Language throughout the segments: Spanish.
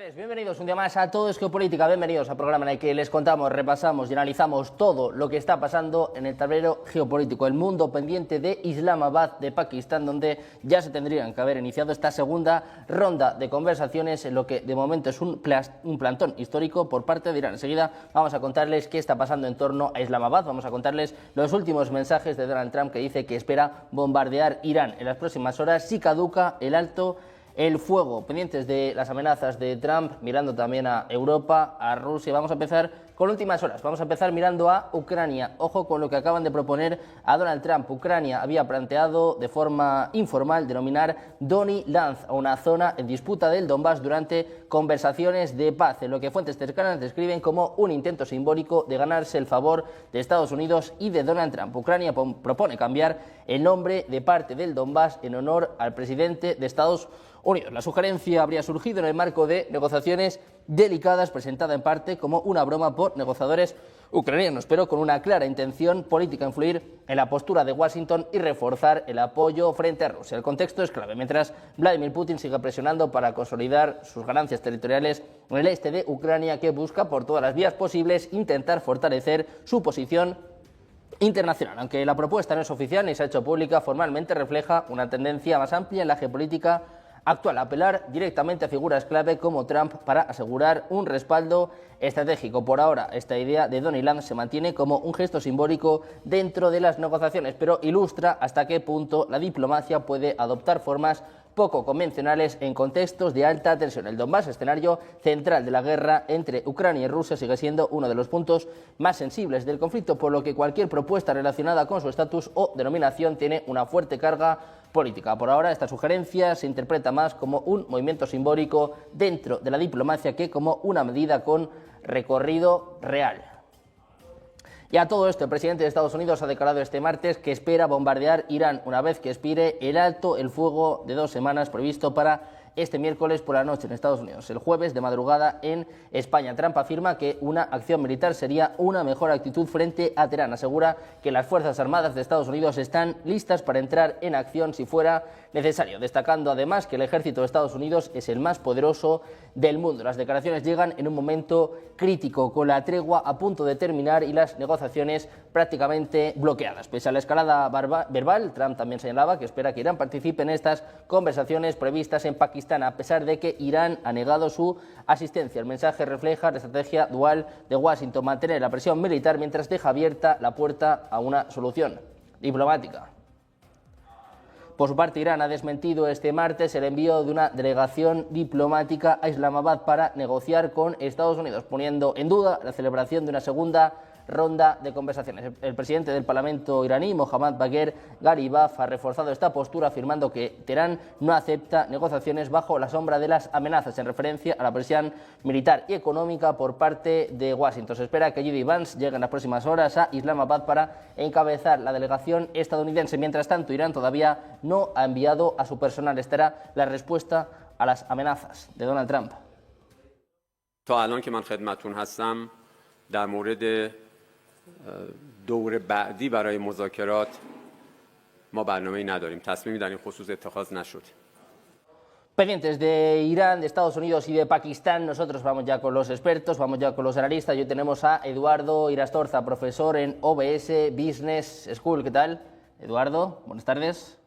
señores, bienvenidos un día más a Todo es Geopolítica, bienvenidos al programa en el que les contamos, repasamos y analizamos todo lo que está pasando en el tablero geopolítico, el mundo pendiente de Islamabad, de Pakistán, donde ya se tendrían que haber iniciado esta segunda ronda de conversaciones en lo que de momento es un plantón histórico por parte de Irán. Enseguida vamos a contarles qué está pasando en torno a Islamabad, vamos a contarles los últimos mensajes de Donald Trump que dice que espera bombardear Irán en las próximas horas si caduca el alto el fuego, pendientes de las amenazas de Trump, mirando también a Europa, a Rusia. Vamos a empezar con últimas horas. Vamos a empezar mirando a Ucrania. Ojo con lo que acaban de proponer a Donald Trump. Ucrania había planteado de forma informal denominar Donny Land a una zona en disputa del Donbass durante conversaciones de paz, en lo que fuentes cercanas describen como un intento simbólico de ganarse el favor de Estados Unidos y de Donald Trump. Ucrania propone cambiar el nombre de parte del Donbass en honor al presidente de Estados Unidos. La sugerencia habría surgido en el marco de negociaciones delicadas, presentada en parte como una broma por negociadores ucranianos, pero con una clara intención política de influir en la postura de Washington y reforzar el apoyo frente a Rusia. El contexto es clave. Mientras Vladimir Putin sigue presionando para consolidar sus ganancias territoriales en el este de Ucrania, que busca por todas las vías posibles intentar fortalecer su posición internacional. Aunque la propuesta no es oficial ni se ha hecho pública, formalmente refleja una tendencia más amplia en la geopolítica actual, apelar directamente a figuras clave como Trump para asegurar un respaldo estratégico. Por ahora, esta idea de Donny Land se mantiene como un gesto simbólico dentro de las negociaciones, pero ilustra hasta qué punto la diplomacia puede adoptar formas poco convencionales en contextos de alta tensión. El Donbass, escenario central de la guerra entre Ucrania y Rusia, sigue siendo uno de los puntos más sensibles del conflicto, por lo que cualquier propuesta relacionada con su estatus o denominación tiene una fuerte carga política. Por ahora, esta sugerencia se interpreta más como un movimiento simbólico dentro de la diplomacia que como una medida con recorrido real. Y a todo esto, el presidente de Estados Unidos ha declarado este martes que espera bombardear Irán una vez que expire el alto el fuego de 2 semanas previsto para este miércoles por la noche en Estados Unidos, el jueves de madrugada en España. Trump afirma que una acción militar sería una mejor actitud frente a Teherán. Asegura que las Fuerzas Armadas de Estados Unidos están listas para entrar en acción si fuera necesario, destacando además que el ejército de Estados Unidos es el más poderoso del mundo. Las declaraciones llegan en un momento crítico, con la tregua a punto de terminar y las negociaciones prácticamente bloqueadas. Pese a la escalada verbal, Trump también señalaba que espera que Irán participe en estas conversaciones previstas en Pakistán, a pesar de que Irán ha negado su asistencia. El mensaje refleja la estrategia dual de Washington, mantener la presión militar mientras deja abierta la puerta a una solución diplomática. Por su parte, Irán ha desmentido este martes el envío de una delegación diplomática a Islamabad para negociar con Estados Unidos, poniendo en duda la celebración de una segunda ronda de conversaciones. El presidente del Parlamento iraní, Mohammad Bagher Gharibaf, ha reforzado esta postura afirmando que Teherán no acepta negociaciones bajo la sombra de las amenazas, en referencia a la presión militar y económica por parte de Washington. Se espera que J.D. Vance llegue en las próximas horas a Islamabad para encabezar la delegación estadounidense. Mientras tanto, Irán todavía no ha enviado a su personal. Estará la respuesta a las amenazas de Donald Trump. تا الان که من خدمتتون هستم در مورد دور بعدی برای مذاکرات ما برنامه‌ای نداریم. تصمیمی در این خصوص اتخاذ نشد. Pendientes de Irán, de Estados Unidos y de Pakistán, nosotros vamos ya con los expertos, vamos ya con los analistas. Hoy tenemos a Eduardo Irastorza, profesor en OBS Business School. ¿Qué tal, Eduardo? Buenas tardes.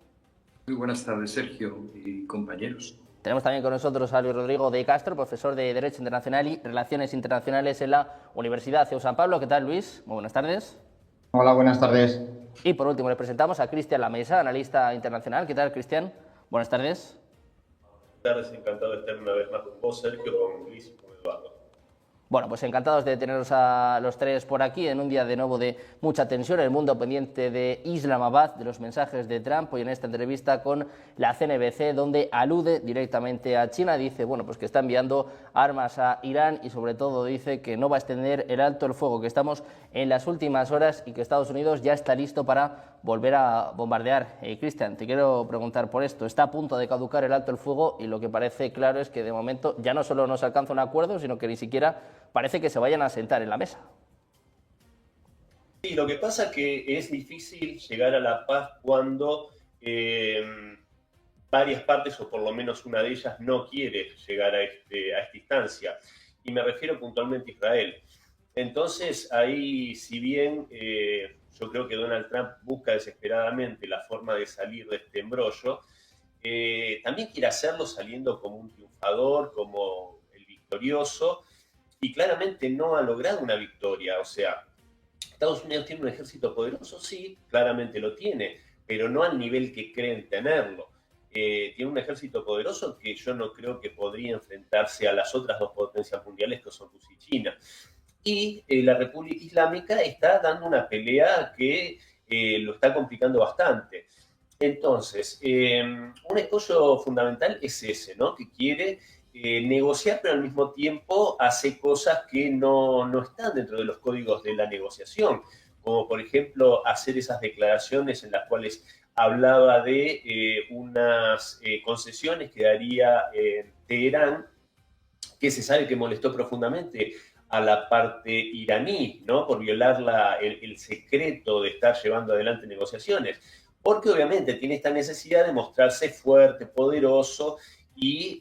Muy buenas tardes, Sergio y compañeros. Tenemos también con nosotros a Luis Rodrigo de Castro, profesor de Derecho Internacional y Relaciones Internacionales en la Universidad CEU San Pablo. ¿Qué tal, Luis? Muy buenas tardes. Hola, buenas tardes. Y por último les presentamos a Cristian Lamesa, analista internacional. ¿Qué tal, Cristian? Buenas tardes. Buenas tardes, encantado de estar una vez más con vos, Sergio, con Luis y con Eduardo. Bueno, pues encantados de teneros a los tres por aquí en un día de nuevo de mucha tensión en el mundo pendiente de Islamabad, de los mensajes de Trump, hoy en esta entrevista con la CNBC, donde alude directamente a China, dice bueno, pues que está enviando armas a Irán y sobre todo dice que no va a extender el alto el fuego, que estamos en las últimas horas y que Estados Unidos ya está listo para volver a bombardear. Cristian, te quiero preguntar por esto, está a punto de caducar el alto el fuego y lo que parece claro es que de momento ya no solo no se alcanza un acuerdo, sino que ni siquiera parece que se vayan a sentar en la mesa. Sí, lo que pasa es que es difícil llegar a la paz cuando varias partes, o por lo menos una de ellas, no quiere llegar a esta instancia. Y me refiero puntualmente a Israel. Entonces, ahí, si bien yo creo que Donald Trump busca desesperadamente la forma de salir de este embrollo, también quiere hacerlo saliendo como un triunfador, como el victorioso, y claramente no ha logrado una victoria. O sea, Estados Unidos tiene un ejército poderoso, sí, claramente lo tiene, pero no al nivel que creen tenerlo. Tiene un ejército poderoso que yo no creo que podría enfrentarse a las otras dos potencias mundiales que son Rusia y China. Y la República Islámica está dando una pelea que lo está complicando bastante. Entonces, un escollo fundamental es ese, ¿no? Que quiere negociar, pero al mismo tiempo hace cosas que no están dentro de los códigos de la negociación, como por ejemplo hacer esas declaraciones en las cuales hablaba de unas concesiones que daría Teherán, que se sabe que molestó profundamente a la parte iraní, ¿no? Por violar el secreto de estar llevando adelante negociaciones, porque obviamente tiene esta necesidad de mostrarse fuerte, poderoso, y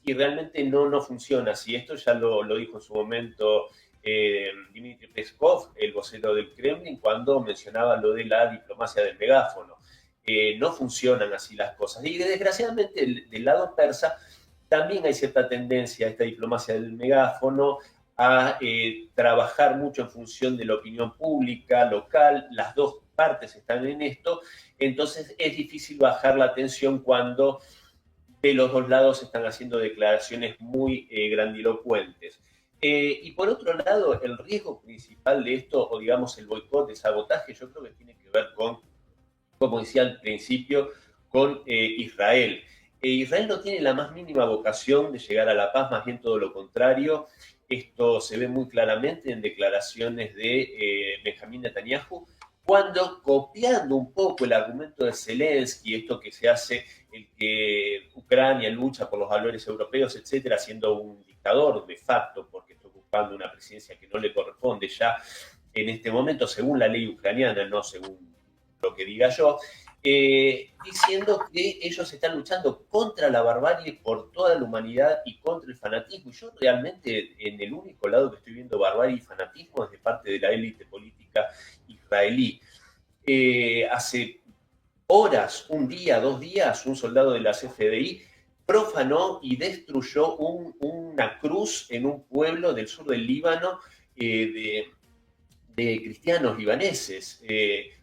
realmente no funciona así. Esto ya lo dijo en su momento Dmitry Peskov, el vocero del Kremlin, cuando mencionaba lo de la diplomacia del megáfono. No funcionan así las cosas. Y desgraciadamente del lado persa también hay cierta tendencia a esta diplomacia del megáfono, a trabajar mucho en función de la opinión pública, local. Las dos partes están en esto, entonces es difícil bajar la tensión cuando de los dos lados están haciendo declaraciones muy grandilocuentes. Y por otro lado, el riesgo principal de esto, o digamos el boicot, el sabotaje, yo creo que tiene que ver con, como decía al principio, con Israel. Israel no tiene la más mínima vocación de llegar a la paz, más bien todo lo contrario. Esto se ve muy claramente en declaraciones de Benjamín Netanyahu, cuando, copiando un poco el argumento de Zelensky, esto que se hace, el que Ucrania lucha por los valores europeos, etcétera, siendo un dictador de facto, porque está ocupando una presidencia que no le corresponde ya en este momento, según la ley ucraniana, no según lo que diga yo, diciendo que ellos están luchando contra la barbarie por toda la humanidad y contra el fanatismo. Y yo realmente en el único lado que estoy viendo barbarie y fanatismo es de parte de la élite política israelí. Hace horas, un día, 2 días, un soldado de las FDI profanó y destruyó una cruz en un pueblo del sur del Líbano de cristianos libaneses.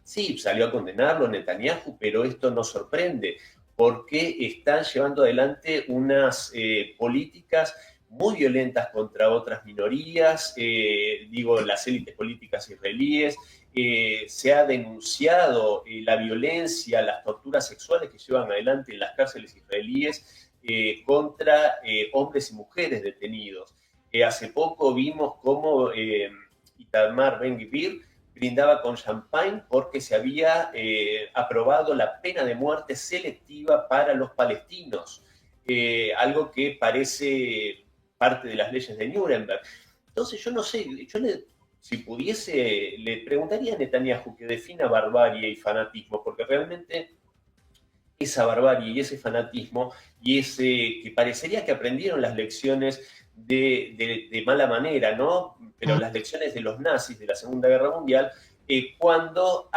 Sí, salió a condenarlo Netanyahu, pero esto no sorprende, porque están llevando adelante unas políticas muy violentas contra otras minorías, digo, las élites políticas israelíes. Se ha denunciado la violencia, las torturas sexuales que llevan adelante en las cárceles israelíes contra hombres y mujeres detenidos. Hace poco vimos cómo Itamar Ben-Gvir brindaba con champán porque se había aprobado la pena de muerte selectiva para los palestinos, algo que parece parte de las leyes de Nuremberg. Entonces yo no sé, si pudiese, le preguntaría a Netanyahu que defina barbarie y fanatismo, porque realmente esa barbarie y ese fanatismo y ese que parecería que aprendieron las lecciones de mala manera, ¿no? Pero las lecciones de los nazis de la Segunda Guerra Mundial, cuando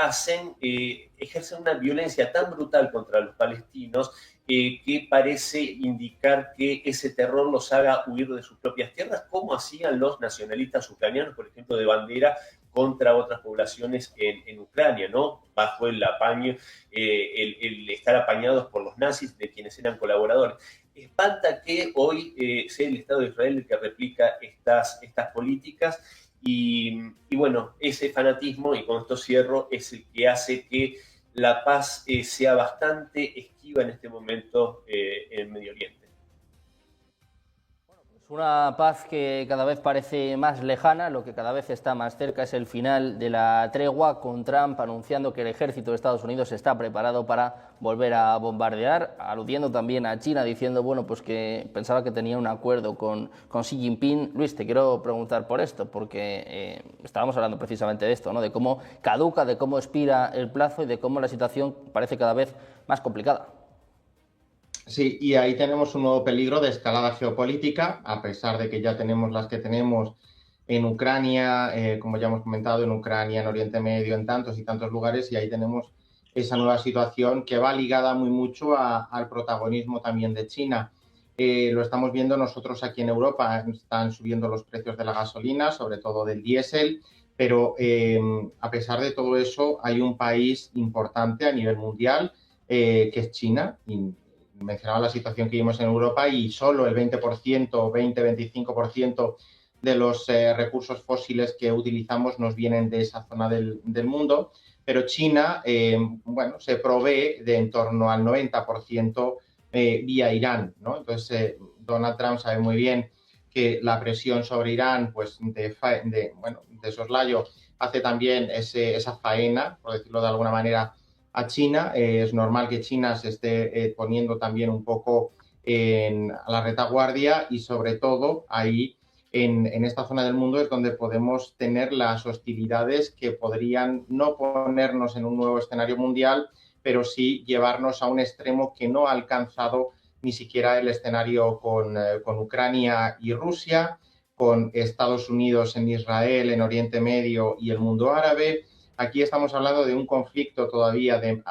ejercen una violencia tan brutal contra los palestinos que parece indicar que ese terror los haga huir de sus propias tierras, como hacían los nacionalistas ucranianos, por ejemplo, de bandera contra otras poblaciones en Ucrania, ¿no? Bajo el apaño, el estar apañados por los nazis, de quienes eran colaboradores. Espanta que hoy sea el Estado de Israel el que replica estas políticas y bueno, ese fanatismo, y con esto cierro, es el que hace que la paz sea bastante esquiva en este momento en Medio Oriente. Una paz que cada vez parece más lejana, lo que cada vez está más cerca es el final de la tregua, con Trump anunciando que el ejército de Estados Unidos está preparado para volver a bombardear, aludiendo también a China, diciendo bueno, pues que pensaba que tenía un acuerdo con Xi Jinping. Luis, te quiero preguntar por esto, porque estábamos hablando precisamente de esto, ¿no? De cómo caduca, de cómo expira el plazo y de cómo la situación parece cada vez más complicada. Sí, y ahí tenemos un nuevo peligro de escalada geopolítica, a pesar de que ya tenemos las que tenemos en Ucrania, como ya hemos comentado, en Ucrania, en Oriente Medio, en tantos y tantos lugares, y ahí tenemos esa nueva situación que va ligada muy mucho al protagonismo también de China. Lo estamos viendo nosotros aquí en Europa, están subiendo los precios de la gasolina, sobre todo del diésel, pero a pesar de todo eso, hay un país importante a nivel mundial, que es China. Y mencionaba la situación que vimos en Europa y solo el 20%, 20-25% de los recursos fósiles que utilizamos nos vienen de esa zona del mundo, pero China, bueno, se provee de en torno al 90% vía Irán, ¿no? Entonces, Donald Trump sabe muy bien que la presión sobre Irán, pues de soslayo, hace también esa faena, por decirlo de alguna manera, a China. Es normal que China se esté poniendo también un poco a la retaguardia y sobre todo ahí en esta zona del mundo es donde podemos tener las hostilidades que podrían no ponernos en un nuevo escenario mundial, pero sí llevarnos a un extremo que no ha alcanzado ni siquiera el escenario con Ucrania y Rusia, con Estados Unidos en Israel, en Oriente Medio y el mundo árabe. Aquí estamos hablando de un conflicto todavía de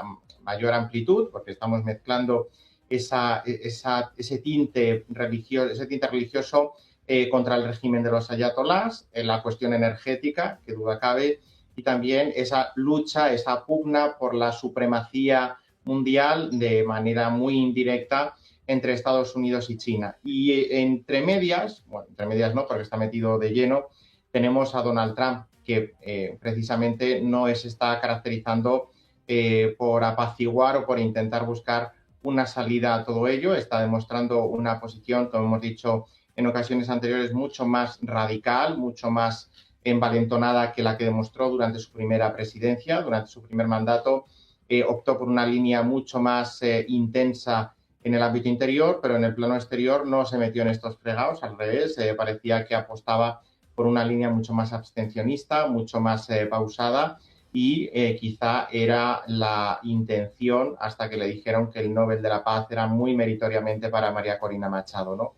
mayor amplitud, porque estamos mezclando ese tinte religioso contra el régimen de los ayatolás, la cuestión energética, que duda cabe, y también esa lucha, esa pugna por la supremacía mundial de manera muy indirecta entre Estados Unidos y China. Y entre medias no, porque está metido de lleno, tenemos a Donald Trump, que precisamente no se está caracterizando por apaciguar o por intentar buscar una salida a todo ello. Está demostrando una posición, como hemos dicho en ocasiones anteriores, mucho más radical, mucho más envalentonada que la que demostró durante su primera presidencia, durante su primer mandato. Optó por una línea mucho más intensa en el ámbito interior, pero en el plano exterior no se metió en estos fregados, al revés, parecía que apostaba por una línea mucho más abstencionista, mucho más pausada, y quizá era la intención hasta que le dijeron que el Nobel de la Paz era muy meritoriamente para María Corina Machado, ¿no?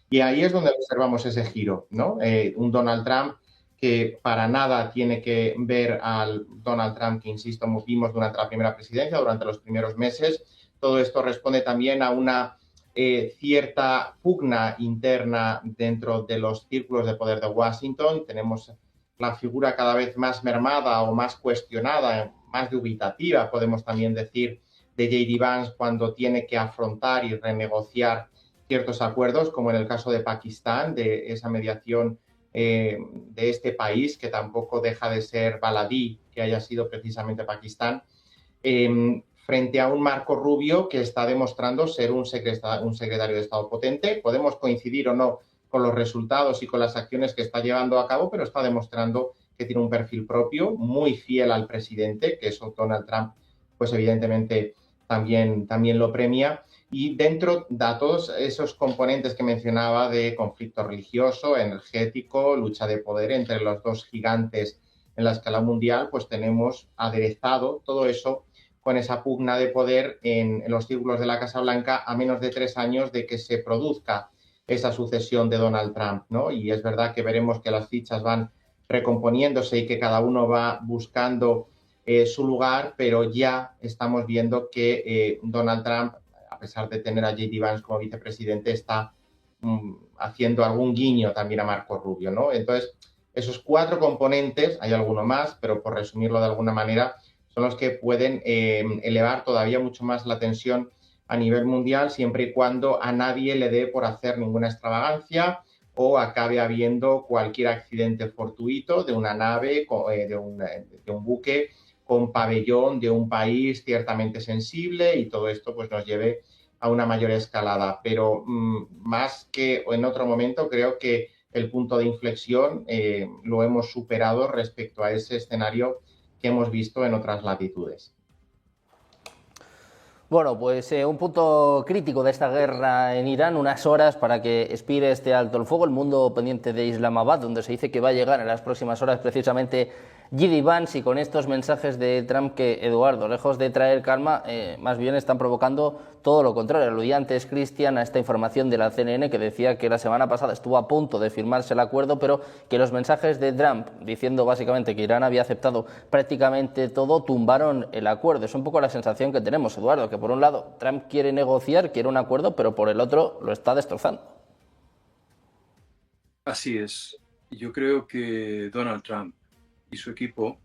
Y ahí es donde observamos ese giro, ¿no? Un Donald Trump que para nada tiene que ver al Donald Trump que, insisto, vimos durante la primera presidencia, durante los primeros meses. Todo esto responde también a una cierta pugna interna dentro de los círculos de poder de Washington. Tenemos la figura cada vez más mermada o más cuestionada, más dubitativa, podemos también decir, de J.D. Vance cuando tiene que afrontar y renegociar ciertos acuerdos, como en el caso de Pakistán, de esa mediación de este país, que tampoco deja de ser baladí que haya sido precisamente Pakistán, frente a un Marco Rubio que está demostrando ser un secretario de Estado potente. Podemos coincidir o no con los resultados y con las acciones que está llevando a cabo, pero está demostrando que tiene un perfil propio, muy fiel al presidente, que eso Donald Trump, pues evidentemente también lo premia. Y dentro de todos esos componentes que mencionaba de conflicto religioso, energético, lucha de poder entre los dos gigantes en la escala mundial, pues tenemos aderezado todo eso con esa pugna de poder en los círculos de la Casa Blanca a menos de 3 años de que se produzca esa sucesión de Donald Trump, ¿no? Y es verdad que veremos que las fichas van recomponiéndose y que cada uno va buscando su lugar, pero ya estamos viendo que Donald Trump, a pesar de tener a J.D. Vance como vicepresidente, está haciendo algún guiño también a Marco Rubio, ¿no? Entonces, esos 4 componentes, hay alguno más, pero por resumirlo de alguna manera, son los que pueden elevar todavía mucho más la tensión a nivel mundial, siempre y cuando a nadie le dé por hacer ninguna extravagancia o acabe habiendo cualquier accidente fortuito de una nave, de un buque con pabellón de un país ciertamente sensible, y todo esto pues nos lleve a una mayor escalada. Pero más que en otro momento, creo que el punto de inflexión lo hemos superado respecto a ese escenario que hemos visto en otras latitudes. Bueno, pues un punto crítico de esta guerra en Irán, unas horas para que expire este alto el fuego, el mundo pendiente de Islamabad, donde se dice que va a llegar en las próximas horas precisamente J.D. Vance, y con estos mensajes de Trump que, Eduardo, lejos de traer calma, más bien están provocando todo lo contrario. Aludía antes Cristian a esta información de la CNN que decía que la semana pasada estuvo a punto de firmarse el acuerdo, pero que los mensajes de Trump diciendo básicamente que Irán había aceptado prácticamente todo tumbaron el acuerdo. Es un poco la sensación que tenemos, Eduardo, que por un lado Trump quiere negociar, quiere un acuerdo, pero por el otro lo está destrozando. Así es. Yo creo que Donald Trump y su equipo,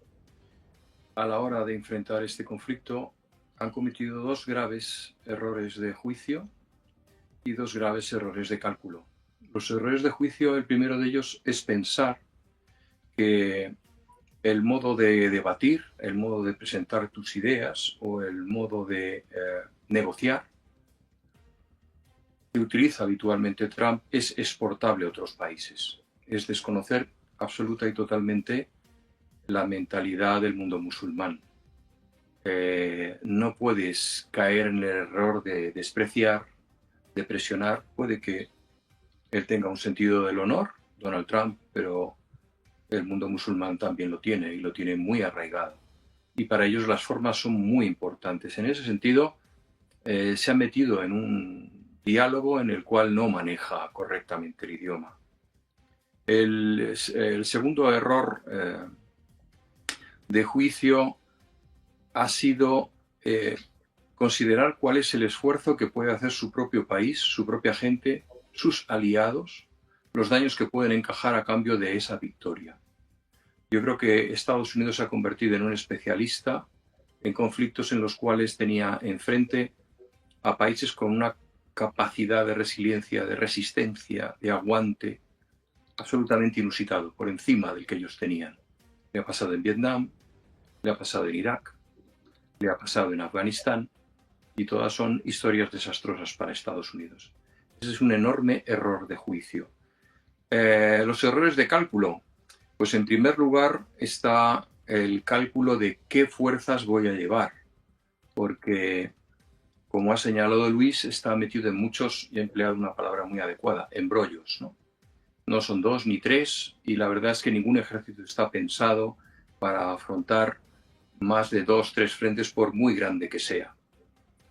a la hora de enfrentar este conflicto, han cometido dos graves errores de juicio y dos graves errores de cálculo. Los errores de juicio, el primero de ellos es pensar que el modo de debatir, el modo de presentar tus ideas o el modo de negociar que utiliza habitualmente Trump es exportable a otros países. Es desconocer absoluta y totalmente la mentalidad del mundo musulmán. No puedes caer en el error de despreciar, de presionar. Puede que él tenga un sentido del honor, Donald Trump, pero el mundo musulmán también lo tiene y lo tiene muy arraigado. Y para ellos las formas son muy importantes. En ese sentido, se ha metido en un diálogo en el cual no maneja correctamente el idioma. El segundo error de juicio ha sido considerar cuál es el esfuerzo que puede hacer su propio país, su propia gente, sus aliados, los daños que pueden encajar a cambio de esa victoria. Yo creo que Estados Unidos se ha convertido en un especialista en conflictos en los cuales tenía enfrente a países con una capacidad de resiliencia, de resistencia, de aguante absolutamente inusitado, por encima del que ellos tenían. Le ha pasado en Vietnam, le ha pasado en Irak, le ha pasado en Afganistán, y todas son historias desastrosas para Estados Unidos. Ese es un enorme error de juicio. Los errores de cálculo. Pues en primer lugar está el cálculo de qué fuerzas voy a llevar, porque, como ha señalado Luis, está metido en muchos, y he empleado una palabra muy adecuada, embrollos, ¿no? No son dos ni tres, y la verdad es que ningún ejército está pensado para afrontar más de 2 o 3 frentes, por muy grande que sea.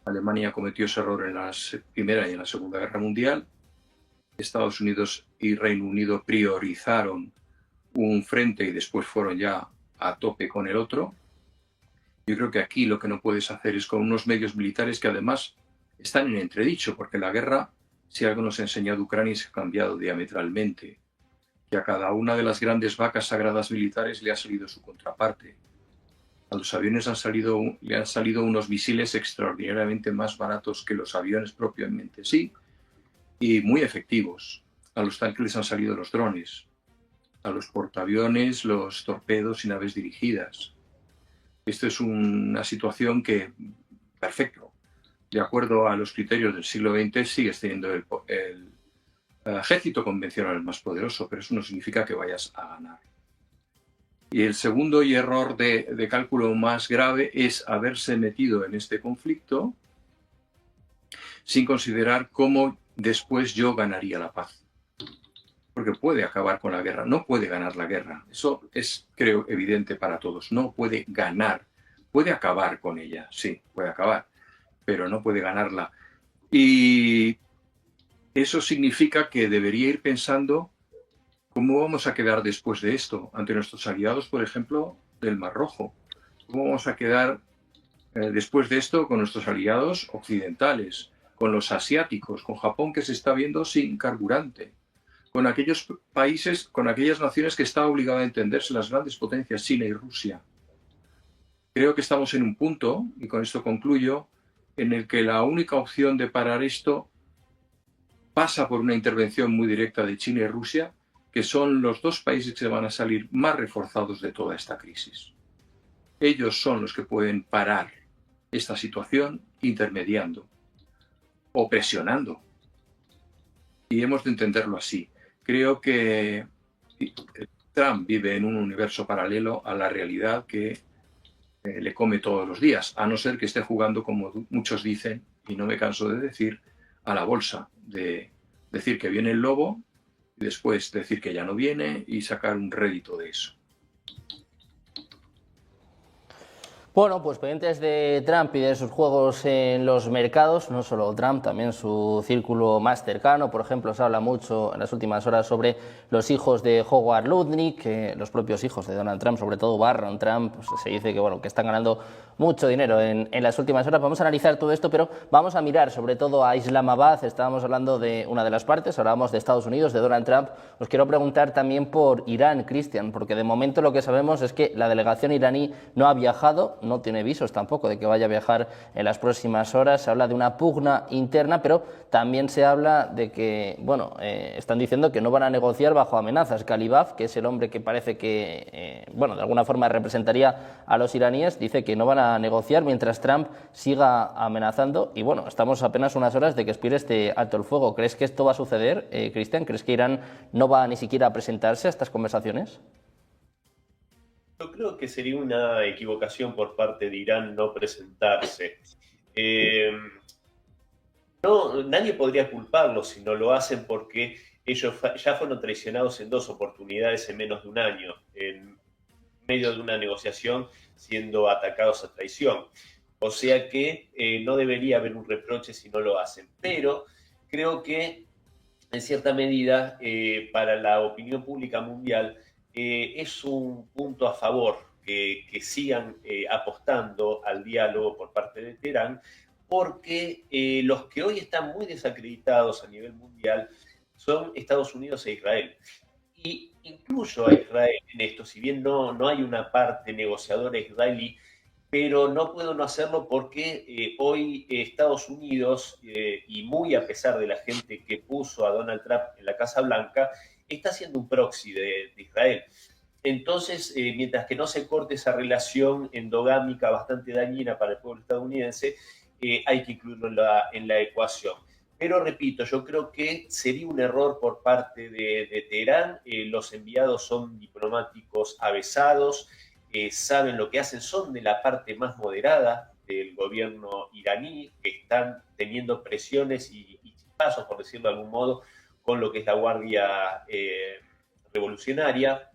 Alemania cometió ese error en la Primera y en la Segunda Guerra Mundial. Estados Unidos y Reino Unido priorizaron un frente y después fueron ya a tope con el otro. Yo creo que aquí lo que no puedes hacer es con unos medios militares que además están en entredicho, porque la guerra, si algo nos ha enseñado Ucrania, se ha cambiado diametralmente, que a cada una de las grandes vacas sagradas militares le ha salido su contraparte. A los aviones le han salido unos misiles extraordinariamente más baratos que los aviones propiamente, sí, y muy efectivos. A los tanques les han salido los drones, a los portaaviones los torpedos y naves dirigidas. Esto es una situación que, perfecto, de acuerdo a los criterios del siglo XX, sigues teniendo el ejército convencional más poderoso, pero eso no significa que vayas a ganar. Y el segundo error de cálculo más grave es haberse metido en este conflicto sin considerar cómo después yo ganaría la paz. Porque puede acabar con la guerra, no puede ganar la guerra. Eso es, creo, evidente para todos. No puede ganar. Puede acabar con ella, sí, puede acabar, pero no puede ganarla. Y eso significa que debería ir pensando cómo vamos a quedar después de esto ante nuestros aliados, por ejemplo, del Mar Rojo. ¿Cómo vamos a quedar después de esto con nuestros aliados occidentales, con los asiáticos, con Japón, que se está viendo sin carburante, con aquellos países, con aquellas naciones que está obligado a entenderse, las grandes potencias, China y Rusia? Creo que estamos en un punto, y con esto concluyo, en el que la única opción de parar esto pasa por una intervención muy directa de China y Rusia, que son los dos países que se van a salir más reforzados de toda esta crisis. Ellos son los que pueden parar esta situación intermediando o presionando. Y hemos de entenderlo así. Creo que Trump vive en un universo paralelo a la realidad que le come todos los días, a no ser que esté jugando, como muchos dicen, y no me canso de decir, a la bolsa, de decir que viene el lobo y después decir que ya no viene y sacar un rédito de eso. Bueno, pues pendientes de Trump y de sus juegos en los mercados, no solo Trump, también su círculo más cercano. Por ejemplo, se habla mucho en las últimas horas sobre los hijos de Howard Lutnick, los propios hijos de Donald Trump, sobre todo Barron Trump. Pues se dice que, bueno, que están ganando mucho dinero en las últimas horas. Vamos a analizar todo esto, pero vamos a mirar sobre todo a Islamabad. Estábamos hablando de una de las partes, hablábamos de Estados Unidos, de Donald Trump. Os quiero preguntar también por Irán, Cristian, porque de momento lo que sabemos es que la delegación iraní no ha viajado, no tiene visos tampoco de que vaya a viajar en las próximas horas. Se habla de una pugna interna, pero también se habla de que, bueno, están diciendo que no van a negociar bajo amenazas. Ghalibaf, que es el hombre que parece que, bueno, de alguna forma representaría a los iraníes, dice que no van a negociar mientras Trump siga amenazando. Y bueno, estamos apenas unas horas de que expire este alto el fuego. ¿Crees que esto va a suceder, Cristian? ¿Crees que Irán no va ni siquiera a presentarse a estas conversaciones? Yo creo que sería una equivocación por parte de Irán no presentarse. Nadie podría culparlos si no lo hacen, porque ellos ya fueron traicionados en 2 oportunidades en menos de un año, en medio de una negociación, siendo atacados a traición. O sea que no debería haber un reproche si no lo hacen. Pero creo que, en cierta medida, para la opinión pública mundial, es un punto a favor que sigan apostando al diálogo por parte de Teherán, porque los que hoy están muy desacreditados a nivel mundial son Estados Unidos e Israel. Y incluyo a Israel en esto, si bien no hay una parte negociadora israelí, pero no puedo no hacerlo porque hoy Estados Unidos, y muy a pesar de la gente que puso a Donald Trump en la Casa Blanca, está siendo un proxy de Israel. Entonces, mientras que no se corte esa relación endogámica bastante dañina para el pueblo estadounidense, hay que incluirlo en la ecuación. Pero repito, yo creo que sería un error por parte de Teherán. Los enviados son diplomáticos avesados, saben lo que hacen, son de la parte más moderada del gobierno iraní, que están teniendo presiones y chispazos, por decirlo de algún modo, con lo que es la Guardia Revolucionaria.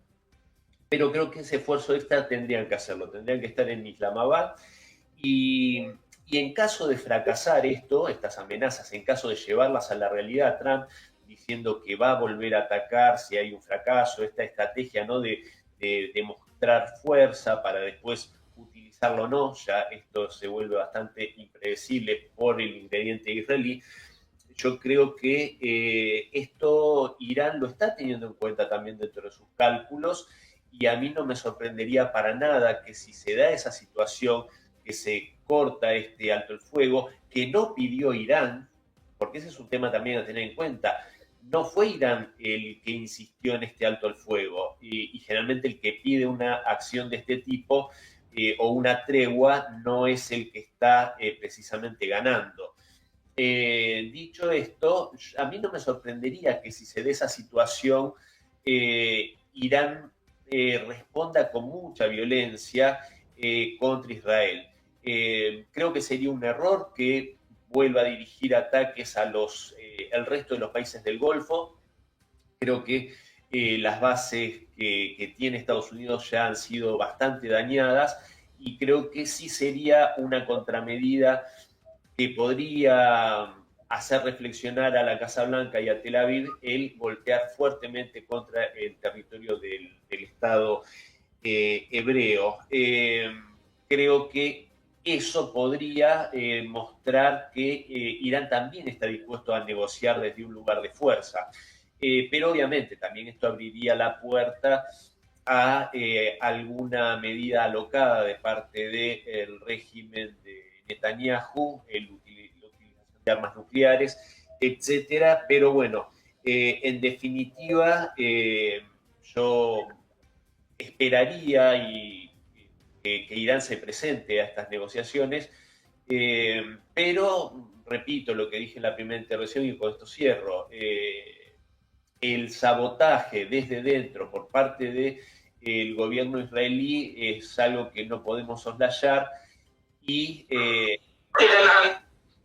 Pero creo que ese esfuerzo extra tendrían que hacerlo, tendrían que estar en Islamabad. Y en caso de fracasar estas amenazas, en caso de llevarlas a la realidad, Trump diciendo que va a volver a atacar si hay un fracaso, esta estrategia, ¿no?, de demostrar fuerza para después utilizarlo o no, ya esto se vuelve bastante impredecible por el ingrediente israelí. Yo creo que esto Irán lo está teniendo en cuenta también dentro de sus cálculos, y a mí no me sorprendería para nada que, si se da esa situación, que se corta este alto el fuego, que no pidió Irán, porque ese es un tema también a tener en cuenta. No fue Irán el que insistió en este alto el fuego, y generalmente el que pide una acción de este tipo o una tregua no es el que está precisamente ganando. Dicho esto, a mí no me sorprendería que, si se dé esa situación, Irán responda con mucha violencia contra Israel. Creo que sería un error que vuelva a dirigir ataques a el resto de los países del Golfo. Creo que las bases que tiene Estados Unidos ya han sido bastante dañadas, y creo que sí sería una contramedida que podría hacer reflexionar a la Casa Blanca y a Tel Aviv el golpear fuertemente contra el territorio del Estado hebreo. Creo que eso podría mostrar que Irán también está dispuesto a negociar desde un lugar de fuerza. Pero obviamente también esto abriría la puerta a alguna medida alocada de parte del régimen de Netanyahu, la utilización de armas nucleares, etcétera. Pero bueno, en definitiva, yo esperaría que Irán se presente a estas negociaciones, pero repito lo que dije en la primera intervención, y con esto cierro. El sabotaje desde dentro por parte del gobierno israelí es algo que no podemos soslayar, y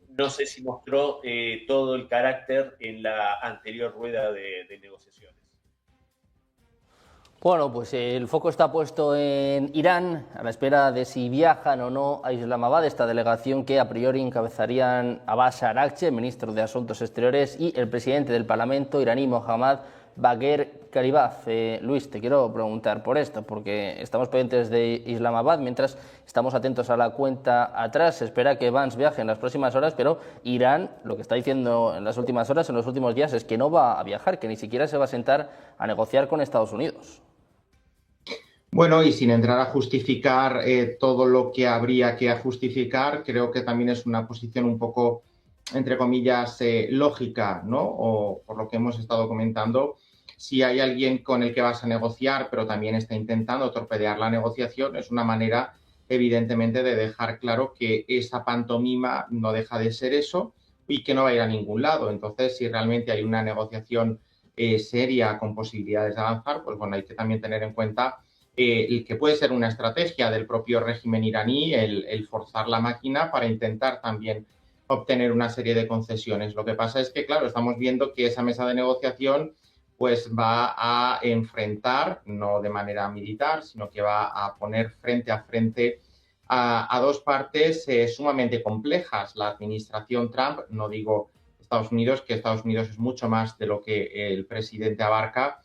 no sé si mostró todo el carácter en la anterior rueda de negociaciones. Bueno, pues el foco está puesto en Irán, a la espera de si viajan o no a Islamabad, esta delegación que a priori encabezarían Abbas Araghchi, ministro de Asuntos Exteriores, y el presidente del Parlamento iraní, Mohammad Bagher Ghalibaf. Luis, te quiero preguntar por esto, porque estamos pendientes de Islamabad, mientras estamos atentos a la cuenta atrás. Se espera que Vance viaje en las próximas horas, pero Irán, lo que está diciendo en las últimas horas, en los últimos días, es que no va a viajar, que ni siquiera se va a sentar a negociar con Estados Unidos. Bueno, y sin entrar a justificar todo lo que habría que justificar, creo que también es una posición un poco, entre comillas, lógica, ¿no? O por lo que hemos estado comentando, si hay alguien con el que vas a negociar, pero también está intentando torpedear la negociación, es una manera, evidentemente, de dejar claro que esa pantomima no deja de ser eso y que no va a ir a ningún lado. Entonces, si realmente hay una negociación seria con posibilidades de avanzar, pues bueno, hay que también tener en cuenta que puede ser una estrategia del propio régimen iraní el forzar la máquina para intentar también obtener una serie de concesiones. Lo que pasa es que, claro, estamos viendo que esa mesa de negociación pues va a enfrentar, no de manera militar, sino que va a poner frente a frente a dos partes sumamente complejas. La administración Trump, no digo Estados Unidos, que Estados Unidos es mucho más de lo que el presidente abarca,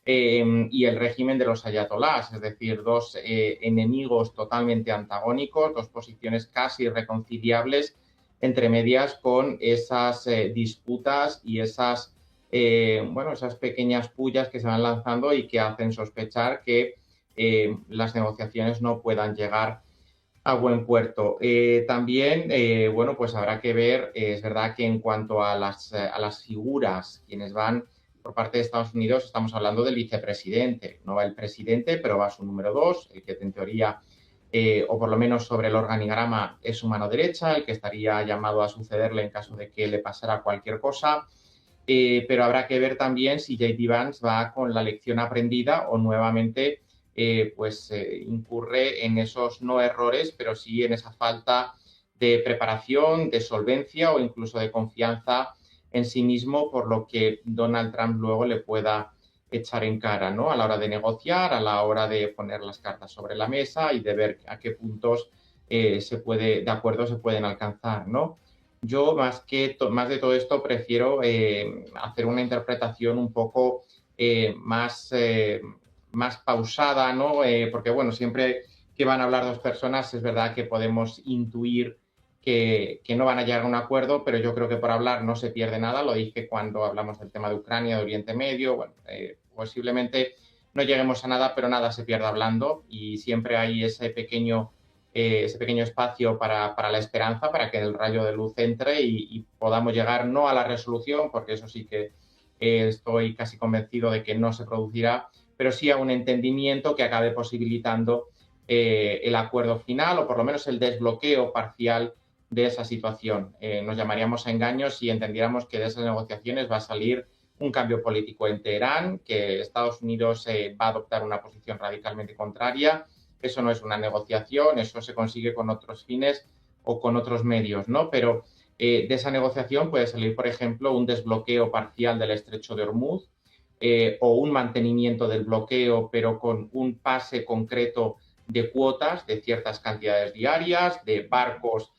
y el régimen de los ayatolás, es decir, dos enemigos totalmente antagónicos, dos posiciones casi irreconciliables, entre medias con esas disputas y esas, esas pequeñas pullas que se van lanzando y que hacen sospechar que las negociaciones no puedan llegar a buen puerto. También, pues habrá que ver, es verdad que en cuanto a las figuras, quienes van por parte de Estados Unidos, estamos hablando del vicepresidente. No va el presidente, pero va su número 2, el que en teoría, o por lo menos sobre el organigrama, es su mano derecha, el que estaría llamado a sucederle en caso de que le pasara cualquier cosa. Pero habrá que ver también si J.D. Vance va con la lección aprendida o nuevamente incurre en esos no errores, pero sí en esa falta de preparación, de solvencia o incluso de confianza en sí mismo, por lo que Donald Trump luego le pueda echar en cara, ¿no? A la hora de negociar, a la hora de poner las cartas sobre la mesa y de ver a qué puntos de acuerdo se pueden alcanzar, ¿no? Yo, más de todo esto, prefiero hacer una interpretación un poco más pausada, ¿no? Porque, bueno, siempre que van a hablar dos personas es verdad que podemos intuir que no van a llegar a un acuerdo, pero yo creo que por hablar no se pierde nada. Lo dije cuando hablamos del tema de Ucrania, de Oriente Medio. Bueno, posiblemente no lleguemos a nada, pero nada se pierde hablando y siempre hay ese pequeño espacio para la esperanza, para que el rayo de luz entre y podamos llegar no a la resolución, porque eso sí que estoy casi convencido de que no se producirá, pero sí a un entendimiento que acabe posibilitando el acuerdo final o por lo menos el desbloqueo parcial de esa situación. Nos llamaríamos a engaño si entendiéramos que de esas negociaciones va a salir un cambio político en Teherán, que Estados Unidos va a adoptar una posición radicalmente contraria. Eso no es una negociación, eso se consigue con otros fines o con otros medios, ¿no? Pero de esa negociación puede salir, por ejemplo, un desbloqueo parcial del estrecho de Hormuz o un mantenimiento del bloqueo, pero con un pase concreto de cuotas de ciertas cantidades diarias, de barcos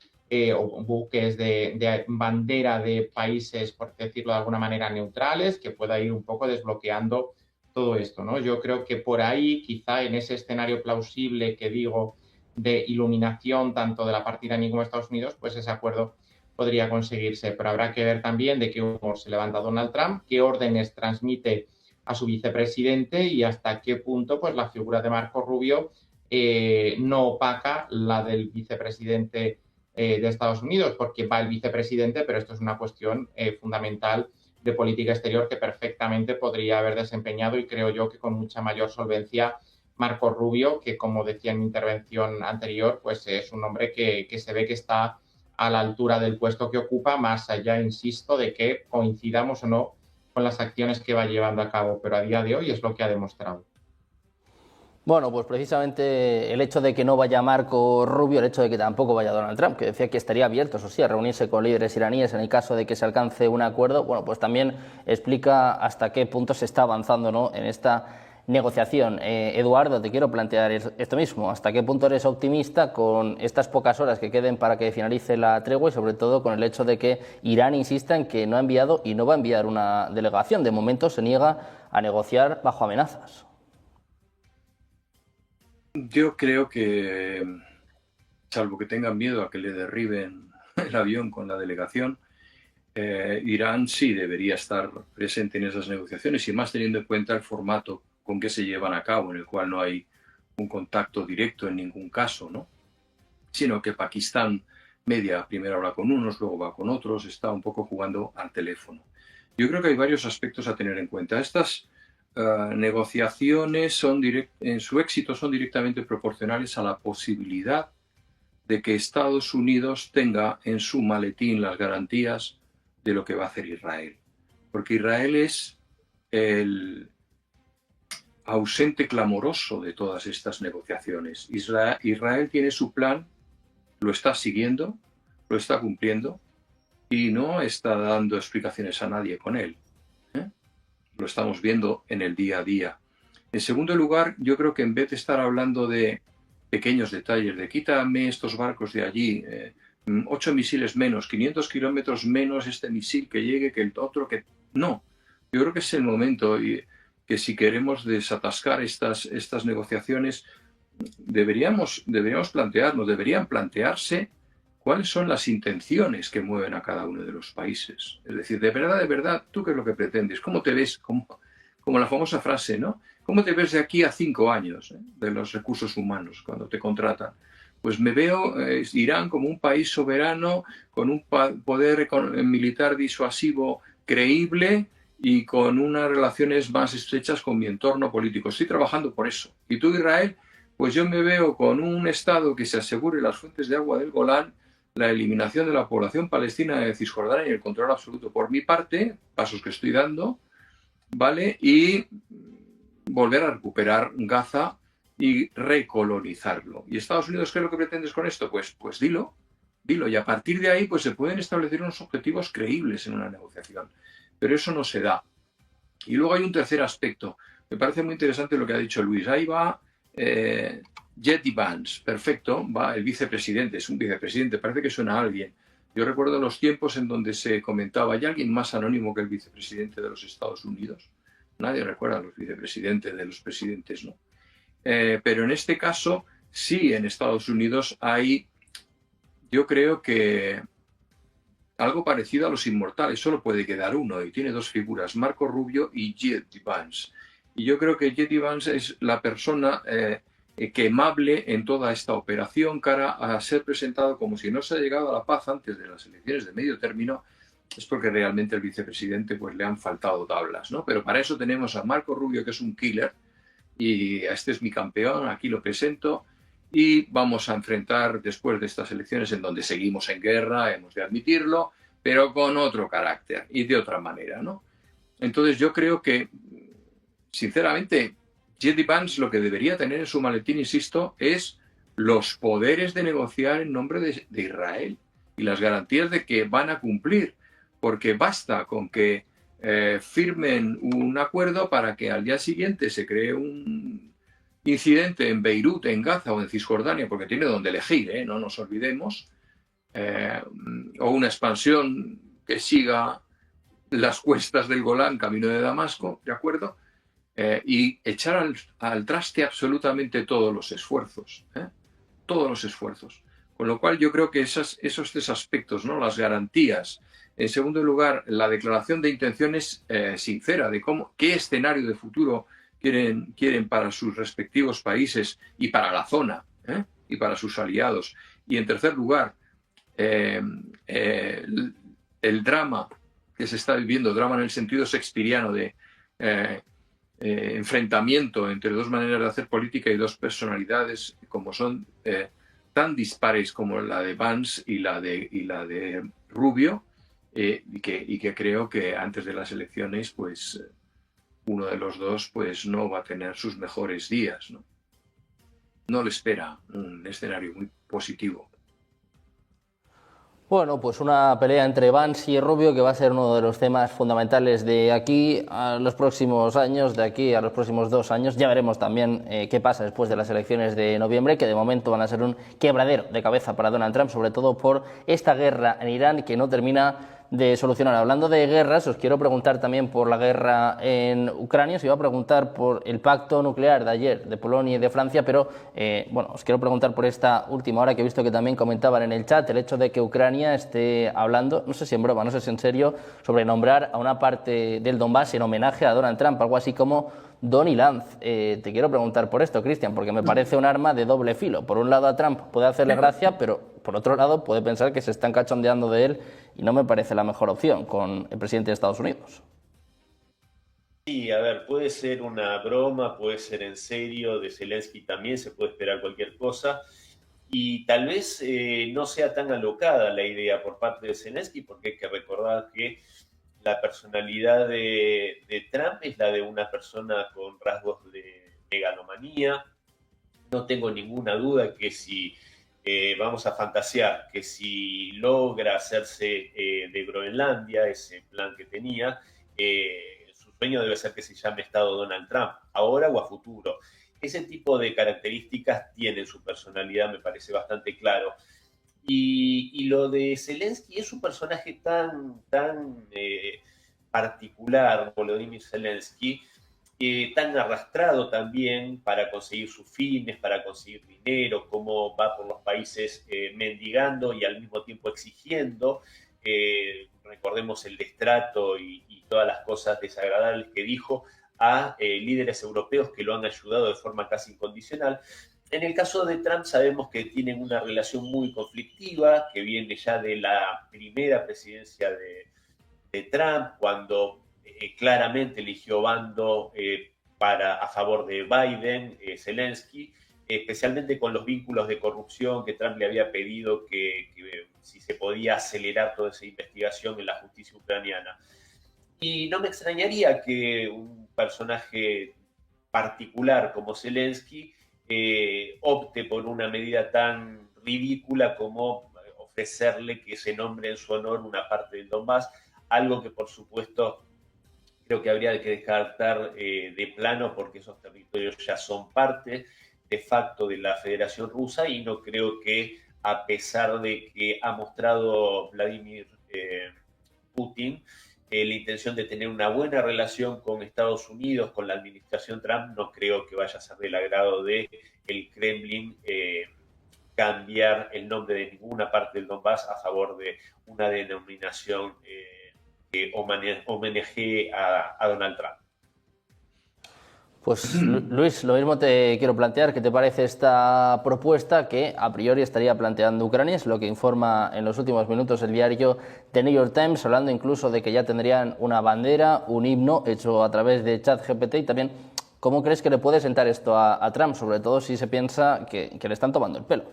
o buques de bandera de países, por decirlo de alguna manera, neutrales, que pueda ir un poco desbloqueando todo esto, ¿no? Yo creo que por ahí, quizá en ese escenario plausible que digo de iluminación tanto de la parte iraní como de Estados Unidos, pues ese acuerdo podría conseguirse. Pero habrá que ver también de qué humor se levanta Donald Trump, qué órdenes transmite a su vicepresidente y hasta qué punto pues la figura de Marco Rubio no opaca la del vicepresidente de Estados Unidos, porque va el vicepresidente, pero esto es una cuestión fundamental de política exterior que perfectamente podría haber desempeñado y creo yo que con mucha mayor solvencia Marco Rubio, que como decía en mi intervención anterior, pues es un hombre que se ve que está a la altura del puesto que ocupa, más allá, insisto, de que coincidamos o no con las acciones que va llevando a cabo, pero a día de hoy es lo que ha demostrado. Bueno, pues precisamente el hecho de que no vaya Marco Rubio, el hecho de que tampoco vaya Donald Trump, que decía que estaría abierto, eso sí, a reunirse con líderes iraníes en el caso de que se alcance un acuerdo, bueno, pues también explica hasta qué punto se está avanzando, ¿no?, en esta negociación. Eduardo, te quiero plantear esto mismo. ¿Hasta qué punto eres optimista con estas pocas horas que queden para que finalice la tregua y sobre todo con el hecho de que Irán insista en que no ha enviado y no va a enviar una delegación? De momento se niega a negociar bajo amenazas. Yo creo que, salvo que tengan miedo a que le derriben el avión con la delegación, Irán sí debería estar presente en esas negociaciones, y más teniendo en cuenta el formato con que se llevan a cabo, en el cual no hay un contacto directo en ningún caso, ¿no? Sino que Pakistán media, primero habla con unos, luego va con otros, está un poco jugando al teléfono. Yo creo que hay varios aspectos a tener en cuenta. Estas negociaciones en su éxito son directamente proporcionales a la posibilidad de que Estados Unidos tenga en su maletín las garantías de lo que va a hacer Israel. Porque Israel es el ausente clamoroso de todas estas negociaciones. Israel tiene su plan, lo está siguiendo, lo está cumpliendo y no está dando explicaciones a nadie con él. Lo estamos viendo en el día a día. En segundo lugar, yo creo que en vez de estar hablando de pequeños detalles, de quítame estos barcos de allí, 8 misiles menos, 500 kilómetros menos este misil que llegue que el otro que... No, yo creo que es el momento y que si queremos desatascar estas negociaciones, deberían plantearse cuáles son las intenciones que mueven a cada uno de los países. Es decir, de verdad, ¿tú qué es lo que pretendes? ¿Cómo te ves? Como la famosa frase, ¿no? ¿Cómo te ves de aquí a 5 años de los recursos humanos cuando te contratan? Pues me veo Irán como un país soberano, con un poder militar disuasivo creíble y con unas relaciones más estrechas con mi entorno político. Estoy trabajando por eso. Y tú, Israel, pues yo me veo con un Estado que se asegure las fuentes de agua del Golán, la eliminación de la población palestina de Cisjordania y el control absoluto por mi parte, pasos que estoy dando, ¿vale? Y volver a recuperar Gaza y recolonizarlo. ¿Y Estados Unidos qué es lo que pretendes con esto? Pues dilo. Y a partir de ahí pues se pueden establecer unos objetivos creíbles en una negociación. Pero eso no se da. Y luego hay un tercer aspecto. Me parece muy interesante lo que ha dicho Luis. Ahí va J.D. Vance, perfecto, va el vicepresidente, es un vicepresidente, parece que suena a alguien. Yo recuerdo los tiempos en donde se comentaba, ¿hay alguien más anónimo que el vicepresidente de los Estados Unidos? Nadie recuerda a los vicepresidentes de los presidentes, ¿no? Pero en este caso, sí, en Estados Unidos hay, yo creo que algo parecido a los inmortales, solo puede quedar uno, y tiene dos figuras, Marco Rubio y J.D. Vance. Y yo creo que J.D. Vance es la persona quemable en toda esta operación, cara a ser presentado como si no se ha llegado a la paz antes de las elecciones de medio término, es porque realmente al vicepresidente pues le han faltado tablas, ¿no? Pero para eso tenemos a Marco Rubio, que es un killer, y este es mi campeón, aquí lo presento, y vamos a enfrentar después de estas elecciones en donde seguimos en guerra, hemos de admitirlo, pero con otro carácter y de otra manera, ¿no? Entonces yo creo que, sinceramente, J.D. Vance lo que debería tener en su maletín, insisto, es los poderes de negociar en nombre de Israel y las garantías de que van a cumplir, porque basta con que firmen un acuerdo para que al día siguiente se cree un incidente en Beirut, en Gaza o en Cisjordania, porque tiene donde elegir, no nos olvidemos, o una expansión que siga las cuestas del Golán camino de Damasco, ¿de acuerdo? Y echar al traste absolutamente todos los esfuerzos, todos los esfuerzos. Con lo cual yo creo que esos tres aspectos, ¿no? Las garantías. En segundo lugar, la declaración de intenciones sincera de qué escenario de futuro quieren para sus respectivos países y para la zona, y para sus aliados. Y en tercer lugar, el drama que se está viviendo, drama en el sentido shakespeariano de enfrentamiento entre dos maneras de hacer política y dos personalidades como son tan dispares como la de Vance y la de Rubio, y que creo que antes de las elecciones pues uno de los dos pues no va a tener sus mejores días, no le espera un escenario muy positivo. Bueno, pues una pelea entre Vance y Rubio que va a ser uno de los temas fundamentales de aquí a los próximos años, de aquí a los próximos 2 años. Ya veremos también qué pasa después de las elecciones de noviembre, que de momento van a ser un quebradero de cabeza para Donald Trump, sobre todo por esta guerra en Irán que no termina de solucionar. Hablando de guerras, os quiero preguntar también por la guerra en Ucrania. Os iba a preguntar por el pacto nuclear de ayer de Polonia y de Francia, pero bueno, os quiero preguntar por esta última hora que he visto que también comentaban en el chat, el hecho de que Ucrania esté hablando, no sé si en broma, no sé si en serio, sobre nombrar a una parte del Donbass en homenaje a Donald Trump, algo así como Donny Lanz. Te quiero preguntar por esto, Cristian, porque me parece un arma de doble filo. Por un lado a Trump puede hacerle gracia, pero por otro lado puede pensar que se están cachondeando de él y no me parece la mejor opción con el presidente de Estados Unidos. Sí, a ver, puede ser una broma, puede ser en serio, de Zelensky también se puede esperar cualquier cosa. Y tal vez no sea tan alocada la idea por parte de Zelensky, porque hay que recordar que la personalidad de Trump es la de una persona con rasgos de megalomanía. No tengo ninguna duda que si vamos a fantasear, que si logra hacerse de Groenlandia, ese plan que tenía, su sueño debe ser que se llame Estado Donald Trump, ahora o a futuro. Ese tipo de características tiene su personalidad, me parece bastante claro. Y lo de Zelensky es un personaje tan particular, Volodymyr Zelensky, tan arrastrado también para conseguir sus fines, para conseguir dinero, cómo va por los países mendigando y al mismo tiempo exigiendo. Recordemos el destrato y todas las cosas desagradables que dijo a líderes europeos que lo han ayudado de forma casi incondicional. En el caso de Trump sabemos que tienen una relación muy conflictiva, que viene ya de la primera presidencia de Trump, cuando claramente eligió bando a favor de Biden, Zelensky, especialmente con los vínculos de corrupción que Trump le había pedido que si se podía acelerar toda esa investigación en la justicia ucraniana. Y no me extrañaría que un personaje particular como Zelensky opte por una medida tan ridícula como ofrecerle que se nombre en su honor una parte del Donbass, algo que por supuesto creo que habría que descartar de plano porque esos territorios ya son parte de facto de la Federación Rusa y no creo que a pesar de que ha mostrado Vladimir Putin la intención de tener una buena relación con Estados Unidos, con la administración Trump, no creo que vaya a ser del agrado de el Kremlin cambiar el nombre de ninguna parte del Donbass a favor de una denominación que homenajee a Donald Trump. Pues Luis, lo mismo te quiero plantear. ¿Qué te parece esta propuesta que a priori estaría planteando Ucrania? Es lo que informa en los últimos minutos el diario The New York Times, hablando incluso de que ya tendrían una bandera, un himno hecho a través de ChatGPT. Y también, ¿cómo crees que le puede sentar esto a Trump? Sobre todo si se piensa que le están tomando el pelo.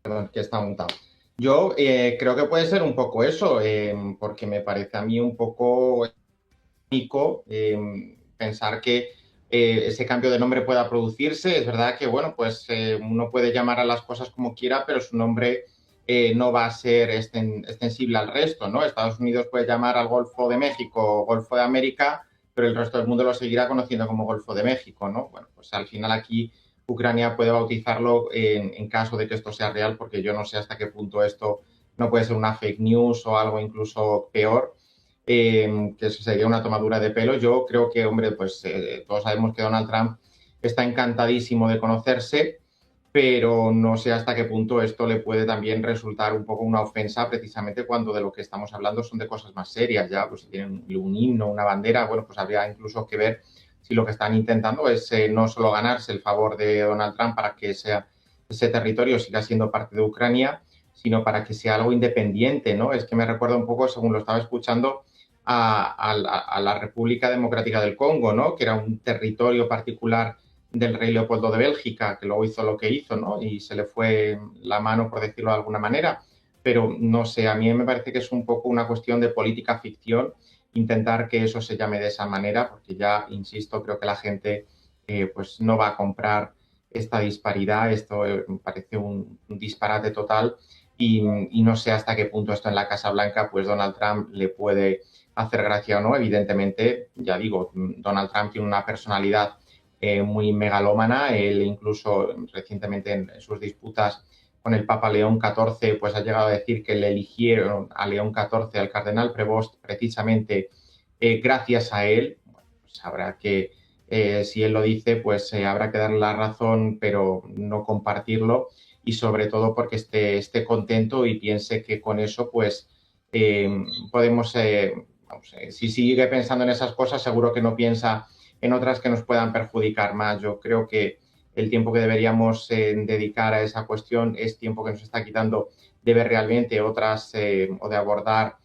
Perdón, que está montado. Yo creo que puede ser un poco eso, porque me parece a mí un poco único pensar que ese cambio de nombre pueda producirse. Es verdad que, bueno, pues uno puede llamar a las cosas como quiera, pero su nombre no va a ser extensible al resto, ¿no? Estados Unidos puede llamar al Golfo de México Golfo de América, pero el resto del mundo lo seguirá conociendo como Golfo de México, ¿no? Bueno, pues al final aquí Ucrania puede bautizarlo en caso de que esto sea real, porque yo no sé hasta qué punto esto no puede ser una fake news o algo incluso peor, que eso sería una tomadura de pelo. Yo creo que, hombre, pues todos sabemos que Donald Trump está encantadísimo de conocerse, pero no sé hasta qué punto esto le puede también resultar un poco una ofensa, precisamente cuando de lo que estamos hablando son de cosas más serias ya, pues si tienen un himno, una bandera, bueno, pues habría incluso que ver si lo que están intentando es no solo ganarse el favor de Donald Trump para que ese territorio siga siendo parte de Ucrania, sino para que sea algo independiente, ¿no? Es que me recuerda un poco, según lo estaba escuchando, a la República Democrática del Congo, ¿no? Que era un territorio particular del rey Leopoldo de Bélgica, que luego hizo lo que hizo, ¿no? Y se le fue la mano, por decirlo de alguna manera. Pero no sé, a mí me parece que es un poco una cuestión de política ficción intentar que eso se llame de esa manera, porque ya, insisto, creo que la gente pues no va a comprar esta disparidad. Esto me parece un disparate total y no sé hasta qué punto esto en la Casa Blanca pues Donald Trump le puede hacer gracia o no. Evidentemente, ya digo, Donald Trump tiene una personalidad muy megalómana. Él incluso recientemente en sus disputas con el Papa León XIV, pues ha llegado a decir que le eligieron a León XIV, al cardenal Prevost, precisamente gracias a él. Bueno, pues habrá que, si él lo dice, pues habrá que darle la razón, pero no compartirlo, y sobre todo porque esté contento y piense que con eso, pues podemos, vamos, si sigue pensando en esas cosas, seguro que no piensa en otras que nos puedan perjudicar más. Yo creo que el tiempo que deberíamos dedicar a esa cuestión es tiempo que nos está quitando de ver realmente otras o de abordar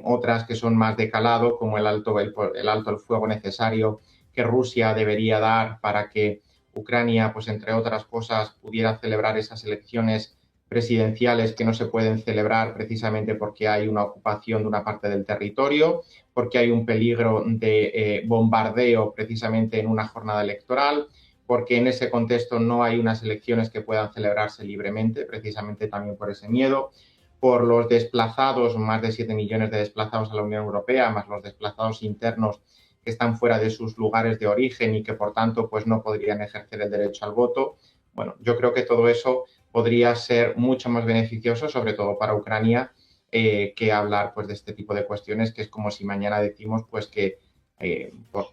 otras que son más de calado, como el alto el fuego necesario que Rusia debería dar para que Ucrania, pues entre otras cosas, pudiera celebrar esas elecciones presidenciales que no se pueden celebrar precisamente porque hay una ocupación de una parte del territorio, porque hay un peligro de bombardeo precisamente en una jornada electoral, porque en ese contexto no hay unas elecciones que puedan celebrarse libremente, precisamente también por ese miedo, por los desplazados, más de 7 millones de desplazados a la Unión Europea, más los desplazados internos que están fuera de sus lugares de origen y que por tanto pues no podrían ejercer el derecho al voto. Bueno, yo creo que todo eso podría ser mucho más beneficioso, sobre todo para Ucrania, que hablar pues de este tipo de cuestiones, que es como si mañana decimos pues que por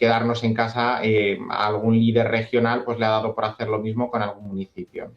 quedarnos en casa a algún líder regional pues le ha dado por hacer lo mismo con algún municipio.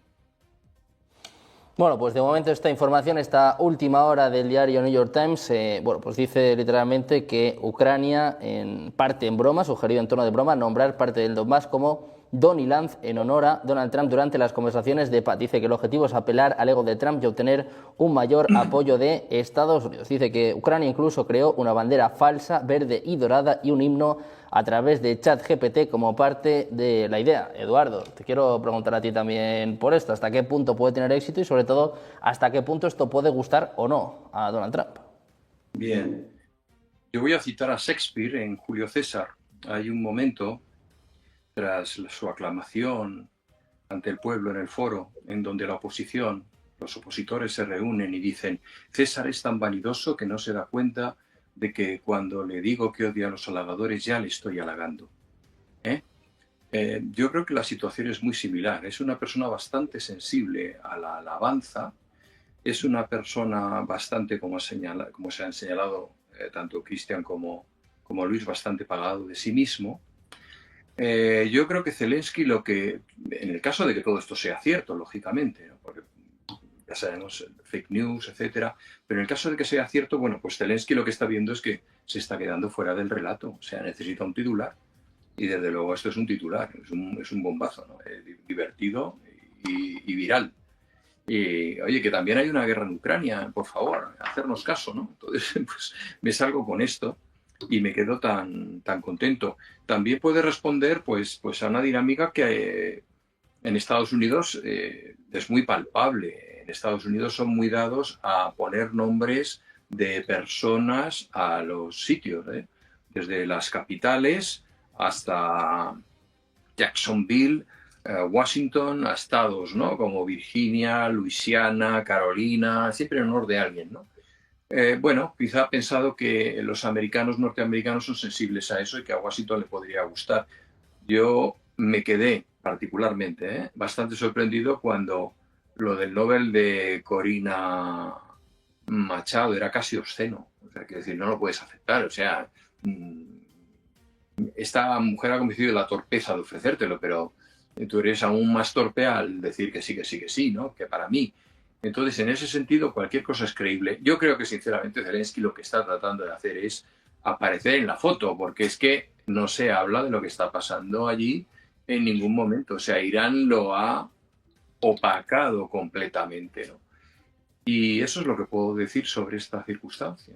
Bueno, pues de momento esta información, esta última hora del diario New York Times, bueno, pues dice literalmente que Ucrania, en parte en broma, sugerido en tono de broma, nombrar parte del Donbass como Donnyland en honor a Donald Trump durante las conversaciones de paz. Dice que el objetivo es apelar al ego de Trump y obtener un mayor apoyo de Estados Unidos. Dice que Ucrania incluso creó una bandera falsa, verde y dorada y un himno a través de ChatGPT como parte de la idea. Eduardo, te quiero preguntar a ti también por esto. ¿Hasta qué punto puede tener éxito y sobre todo hasta qué punto esto puede gustar o no a Donald Trump? Bien, yo voy a citar a Shakespeare en Julio César. Hay un momento tras su aclamación ante el pueblo en el foro, en donde la oposición, los opositores se reúnen y dicen: César es tan vanidoso que no se da cuenta de que cuando le digo que odia a los halagadores ya le estoy halagando. Yo creo que la situación es muy similar. Es una persona bastante sensible a la alabanza, es una persona bastante, como se han señalado tanto Cristian como Luis, bastante pagado de sí mismo. Yo creo que Zelensky, en el caso de que todo esto sea cierto, lógicamente, ¿no? Porque ya sabemos, fake news, etcétera, pero en el caso de que sea cierto, bueno, pues Zelensky lo que está viendo es que se está quedando fuera del relato, o sea, necesita un titular, y desde luego esto es un titular, es un bombazo, ¿no? Divertido y viral. Y oye, que también hay una guerra en Ucrania, por favor, hacernos caso, ¿no? Entonces, pues me salgo con esto y me quedo tan contento. También puede responder pues a una dinámica que en Estados Unidos es muy palpable. En Estados Unidos son muy dados a poner nombres de personas a los sitios, desde las capitales hasta Jacksonville, Washington, a estados, ¿no? Como Virginia, Luisiana, Carolina, siempre en honor de alguien, ¿no? Bueno, quizá ha pensado que los norteamericanos son sensibles a eso y que a Washington le podría gustar. Yo me quedé particularmente bastante sorprendido cuando lo del Nobel de Corina Machado era casi obsceno. O sea, que decir, no lo puedes aceptar. O sea, esta mujer ha cometido la torpeza de ofrecértelo, pero tú eres aún más torpe al decir que sí, ¿no? Que para mí. Entonces, en ese sentido, cualquier cosa es creíble. Yo creo que, sinceramente, Zelensky lo que está tratando de hacer es aparecer en la foto, porque es que no se habla de lo que está pasando allí en ningún momento. O sea, Irán lo ha opacado completamente, ¿no? Y eso es lo que puedo decir sobre esta circunstancia.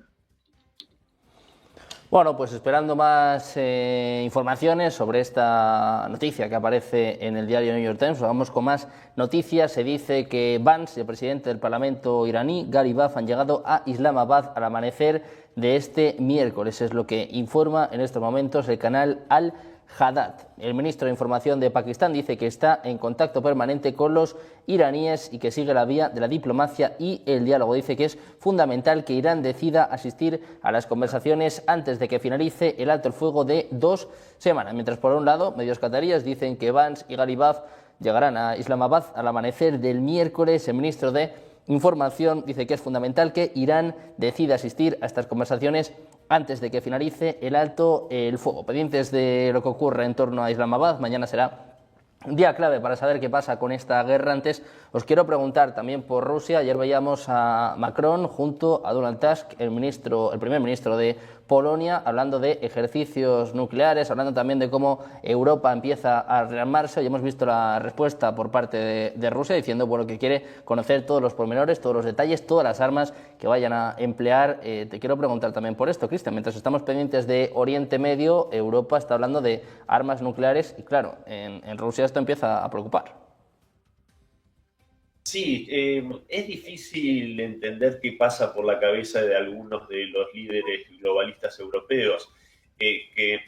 Bueno, pues esperando más informaciones sobre esta noticia que aparece en el diario New York Times, vamos con más noticias. Se dice que Vance, el presidente del Parlamento iraní, Garibaf, han llegado a Islamabad al amanecer de este miércoles. Es lo que informa en estos momentos el canal Al Haddad. El ministro de Información de Pakistán dice que está en contacto permanente con los iraníes y que sigue la vía de la diplomacia y el diálogo. Dice que es fundamental que Irán decida asistir a las conversaciones antes de que finalice el alto el fuego de 2 semanas. Mientras, por un lado, medios cataríes dicen que Vance y Ghalibaf llegarán a Islamabad al amanecer del miércoles. El ministro de Información dice que es fundamental que Irán decida asistir a estas conversaciones antes de que finalice el alto el fuego. Pendientes de lo que ocurre en torno a Islamabad, mañana será un día clave para saber qué pasa con esta guerra. Antes os quiero preguntar también por Rusia. Ayer veíamos a Macron junto a Donald Tusk, el primer ministro de Polonia, hablando de ejercicios nucleares, hablando también de cómo Europa empieza a rearmarse. Hoy hemos visto la respuesta por parte de Rusia diciendo bueno, que quiere conocer todos los pormenores, todos los detalles, todas las armas que vayan a emplear. Te quiero preguntar también por esto, Cristian. Mientras estamos pendientes de Oriente Medio, Europa está hablando de armas nucleares y claro, en Rusia esto empieza a preocupar. Sí, es difícil entender qué pasa por la cabeza de algunos de los líderes globalistas europeos, que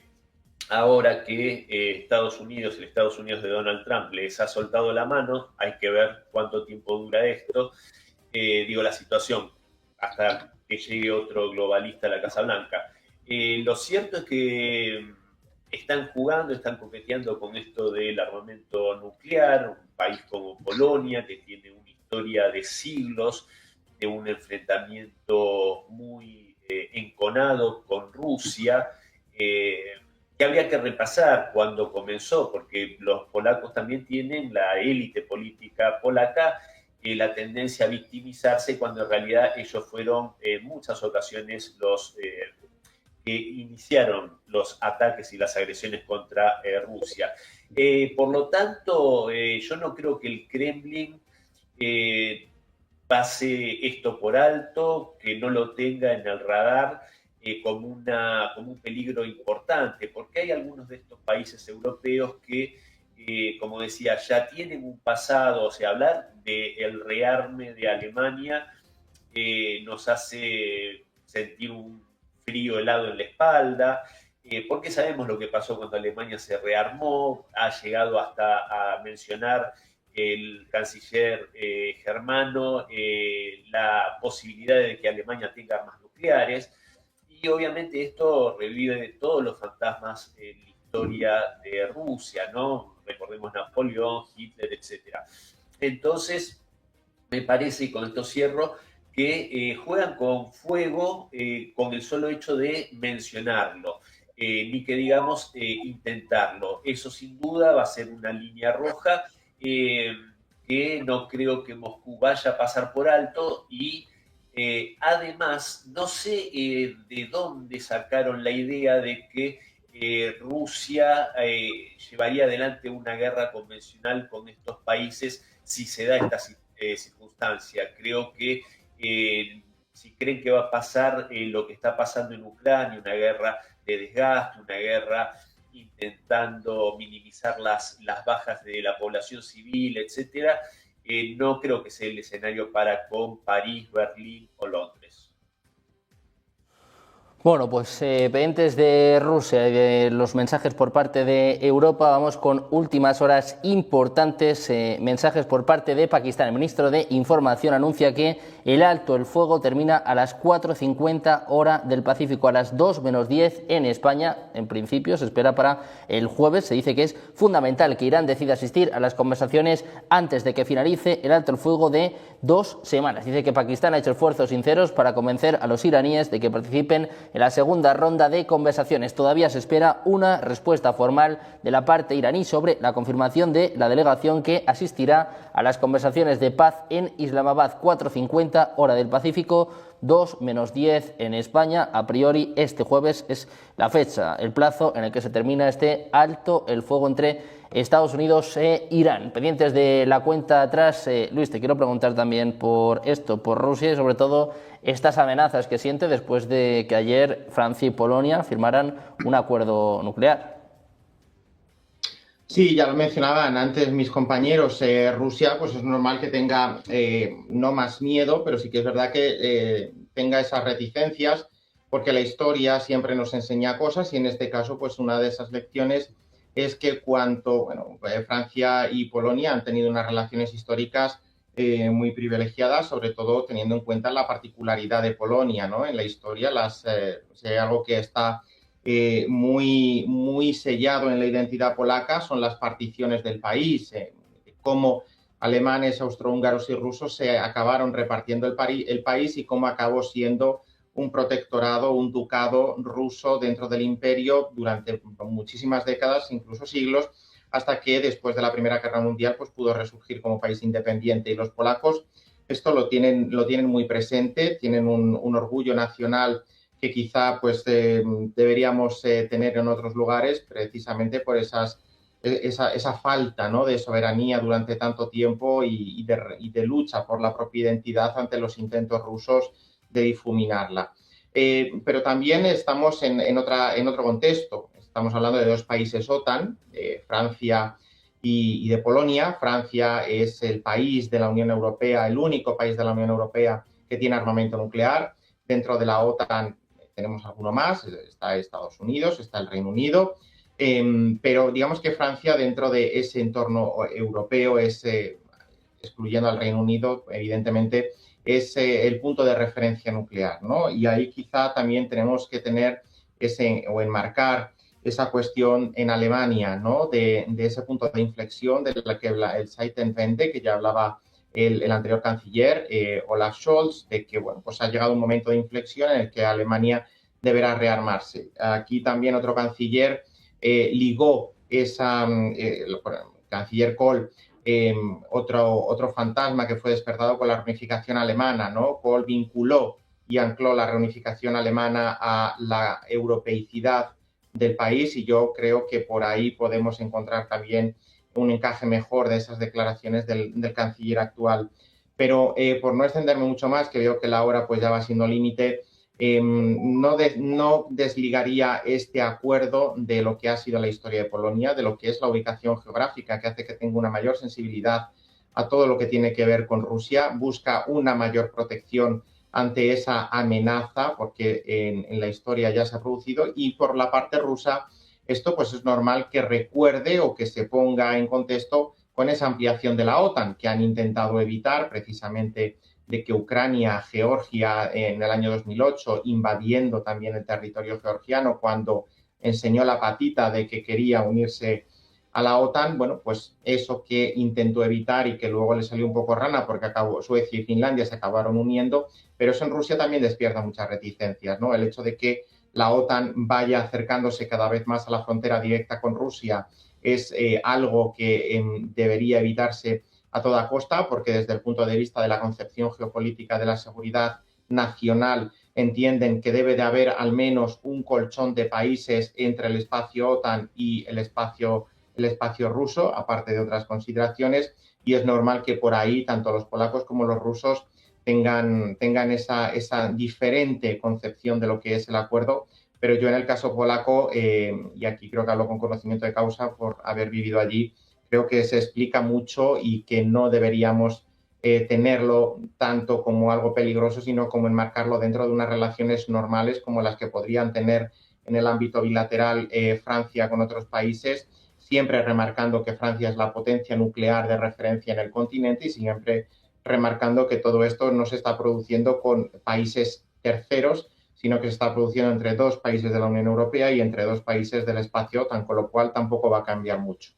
ahora que el Estados Unidos de Donald Trump les ha soltado la mano, hay que ver cuánto tiempo dura esto, la situación, hasta que llegue otro globalista a la Casa Blanca. Lo cierto es que están coqueteando con esto del armamento nuclear, un país como Polonia, que tiene una historia de siglos, de un enfrentamiento muy enconado con Rusia, que habría que repasar cuando comenzó, porque los polacos también tienen, la élite política polaca, la tendencia a victimizarse, cuando en realidad ellos fueron en muchas ocasiones los que iniciaron los ataques y las agresiones contra Rusia. Por lo tanto, yo no creo que el Kremlin pase esto por alto, que no lo tenga en el radar como un peligro importante, porque hay algunos de estos países europeos que, como decía, ya tienen un pasado. O sea, hablar del rearme de Alemania nos hace sentir un frío helado en la espalda, porque sabemos lo que pasó cuando Alemania se rearmó. Ha llegado hasta a mencionar el canciller germano la posibilidad de que Alemania tenga armas nucleares, y obviamente esto revive todos los fantasmas en la historia de Rusia, ¿no? Recordemos Napoleón, Hitler, etc. Entonces, me parece, y con esto cierro, que juegan con fuego con el solo hecho de mencionarlo, ni que digamos intentarlo. Eso sin duda va a ser una línea roja que no creo que Moscú vaya a pasar por alto. Y además, no sé de dónde sacaron la idea de que Rusia llevaría adelante una guerra convencional con estos países si se da esta circunstancia. Creo que si creen que va a pasar lo que está pasando en Ucrania, una guerra de desgaste, una guerra intentando minimizar las bajas de la población civil, etcétera, no creo que sea el escenario para con París, Berlín o Londres. Bueno, pues pendientes de Rusia y de los mensajes por parte de Europa, vamos con últimas horas importantes, mensajes por parte de Pakistán. El ministro de Información anuncia que el alto el fuego termina a las 4:50 hora del Pacífico, a las 2 menos 10 en España. En principio se espera para el jueves. Se dice que es fundamental que Irán decida asistir a las conversaciones antes de que finalice el alto el fuego de 2 semanas. Dice que Pakistán ha hecho esfuerzos sinceros para convencer a los iraníes de que participen en la segunda ronda de conversaciones. Todavía se espera una respuesta formal de la parte iraní sobre la confirmación de la delegación que asistirá a las conversaciones de paz en Islamabad. 4:50 hora del Pacífico, 2 menos 10 en España. A priori este jueves es la fecha, el plazo en el que se termina este alto el fuego entre Estados Unidos e Irán. Pendientes de la cuenta atrás, Luis, te quiero preguntar también por esto, por Rusia y sobre todo estas amenazas que siente después de que ayer Francia y Polonia firmaran un acuerdo nuclear. Sí, ya lo mencionaban antes mis compañeros. Rusia, pues es normal que tenga no más miedo, pero sí que es verdad que tenga esas reticencias, porque la historia siempre nos enseña cosas y en este caso, pues una de esas lecciones es que Francia y Polonia han tenido unas relaciones históricas muy privilegiadas, sobre todo teniendo en cuenta la particularidad de Polonia, ¿no? En la historia, algo que está muy, muy sellado en la identidad polaca son las particiones del país, cómo alemanes, austrohúngaros y rusos se acabaron repartiendo el país y cómo acabó siendo un protectorado, un ducado ruso dentro del imperio durante muchísimas décadas, incluso siglos, hasta que después de la Primera Guerra Mundial pues pudo resurgir como país independiente. Y los polacos esto lo tienen muy presente, tienen un orgullo nacional que quizá pues deberíamos tener en otros lugares, precisamente por esa falta, ¿no?, de soberanía durante tanto tiempo y de lucha por la propia identidad ante los intentos rusos de difuminarla. Pero también estamos en otro contexto. Estamos hablando de dos países OTAN, Francia y de Polonia. Francia es el país de la Unión Europea, el único país de la Unión Europea que tiene armamento nuclear. Dentro de la OTAN tenemos alguno más, está Estados Unidos, está el Reino Unido, pero digamos que Francia dentro de ese entorno europeo, excluyendo al Reino Unido, evidentemente, es el punto de referencia nuclear, ¿no? Y ahí quizá también tenemos que tener enmarcar esa cuestión en Alemania, ¿no?, de ese punto de inflexión de la que el Zeitenwende, que ya hablaba el anterior canciller, Olaf Scholz, de que pues ha llegado un momento de inflexión en el que Alemania deberá rearmarse. Aquí también otro canciller ligó el canciller Kohl, otro fantasma que fue despertado con la reunificación alemana, ¿no? Kohl vinculó y ancló la reunificación alemana a la europeicidad del país, y yo creo que por ahí podemos encontrar también un encaje mejor de esas declaraciones del canciller actual. Pero por no extenderme mucho más, que veo que la hora pues ya va siendo límite, no desligaría este acuerdo de lo que ha sido la historia de Polonia, de lo que es la ubicación geográfica, que hace que tenga una mayor sensibilidad a todo lo que tiene que ver con Rusia, busca una mayor protección ante esa amenaza, porque en la historia ya se ha producido, y por la parte rusa esto pues es normal que recuerde o que se ponga en contexto con esa ampliación de la OTAN que han intentado evitar, precisamente de que Ucrania, Georgia en el año 2008, invadiendo también el territorio georgiano cuando enseñó la patita de que quería unirse a la OTAN, pues eso que intentó evitar y que luego le salió un poco rana porque Suecia y Finlandia se acabaron uniendo, pero eso en Rusia también despierta muchas reticencias, ¿no? El hecho de que la OTAN vaya acercándose cada vez más a la frontera directa con Rusia es algo que debería evitarse a toda costa, porque desde el punto de vista de la concepción geopolítica de la seguridad nacional entienden que debe de haber al menos un colchón de países entre el espacio OTAN y el espacio ruso, aparte de otras consideraciones, y es normal que por ahí tanto los polacos como los rusos tengan esa diferente concepción de lo que es el acuerdo, pero yo en el caso polaco, y aquí creo que hablo con conocimiento de causa por haber vivido allí, creo que se explica mucho y que no deberíamos tenerlo tanto como algo peligroso, sino como enmarcarlo dentro de unas relaciones normales como las que podrían tener en el ámbito bilateral Francia con otros países, siempre remarcando que Francia es la potencia nuclear de referencia en el continente y siempre remarcando que todo esto no se está produciendo con países terceros, sino que se está produciendo entre dos países de la Unión Europea y entre dos países del espacio OTAN, con lo cual tampoco va a cambiar mucho.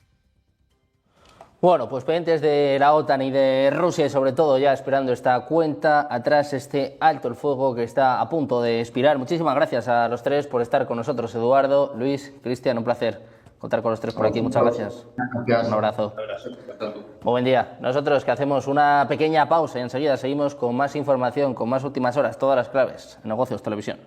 Bueno, pues pendientes de la OTAN y de Rusia y sobre todo ya esperando esta cuenta atrás, este alto el fuego que está a punto de expirar. Muchísimas gracias a los tres por estar con nosotros, Eduardo, Luis, Cristian, un placer contar con los tres por aquí. Muchas gracias. Un abrazo. Muy buen día. Nosotros que hacemos una pequeña pausa y enseguida seguimos con más información, con más últimas horas, todas las claves en Negocios Televisión.